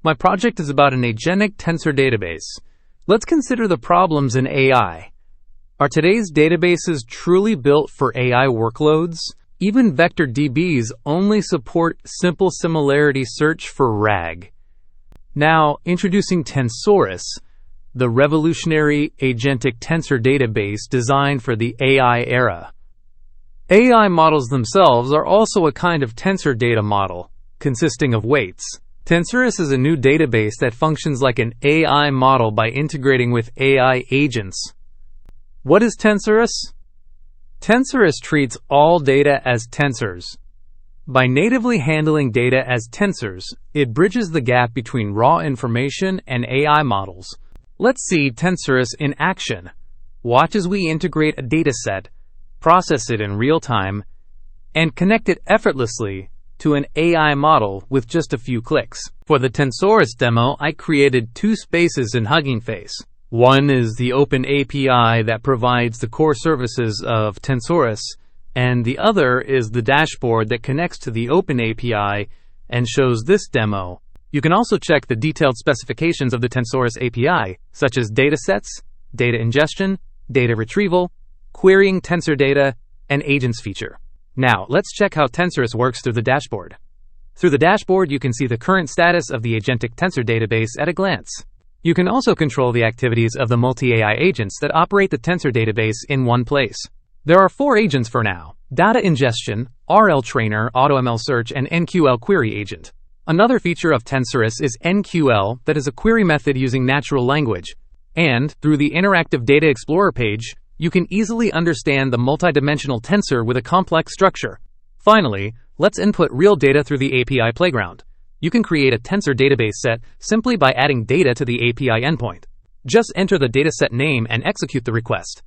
My project is about an agentic tensor database. Let's consider the problems in AI. Are today's databases truly built for AI workloads? Even vector DBs only support simple similarity search for RAG. Now, introducing Tensorus, the revolutionary agentic tensor database designed for the AI era. AI models themselves are also a kind of tensor data model, consisting of weights. Tensorus is a new database that functions like an AI model by integrating with AI agents. What is Tensorus? Tensorus treats all data as tensors. By natively handling data as tensors, it bridges the gap between raw information and AI models. Let's see Tensorus in action. Watch as we integrate a dataset, process it in real time, and connect it effortlessly to an AI model with just a few clicks. For the Tensorus demo, I created two spaces in Huggingfac. One is the open API that provides the core services of Tensorus, and the other is the dashboard that connects to the open API and shows this demo. You can also check the detailed specifications of the Tensorus API, such as datasets, data ingestion, data retrieval, querying tensor data, and agents feature. Now, let's check how Tensorus works through the dashboard. Through the dashboard, you can see the current status of the agentic tensor database at a glance. You can also control the activities of the multi-AI agents that operate the tensor database in one place. There are 4 agents for now: data ingestion, RL trainer, AutoML search, and NQL query agent. Another feature of Tensorus is NQL, that is a query method using natural language. And, through the interactive Data Explorer page, you can easily understand the multidimensional tensor with a complex structure. Finally, let's input real data through the API playground. You can create a tensor database set simply by adding data to the API endpoint. Just enter the dataset name and execute the request.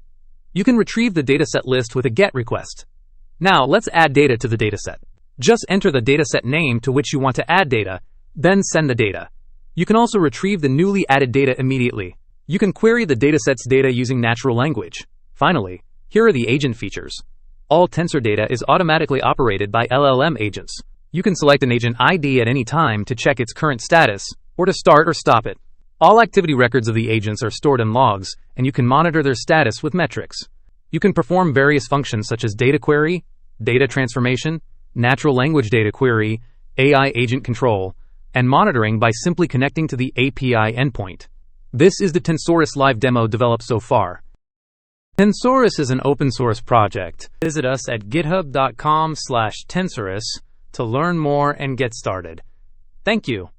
You can retrieve the dataset list with a GET request. Now, let's add data to the dataset. Just enter the dataset name to which you want to add data, then send the data. You can also retrieve the newly added data immediately. You can query the dataset's data using natural language. Finally, here are the agent features. All tensor data is automatically operated by LLM agents. You can select an agent ID at any time to check its current status, or to start or stop it. All activity records of the agents are stored in logs, and you can monitor their status with metrics. You can perform various functions such as data query, data transformation, natural language data query, AI agent control, and monitoring by simply connecting to the API endpoint. This is the Tensorus live demo developed so far. Tensorus is an open source project. Visit us at github.com/Tensorus to learn more and get started. Thank you.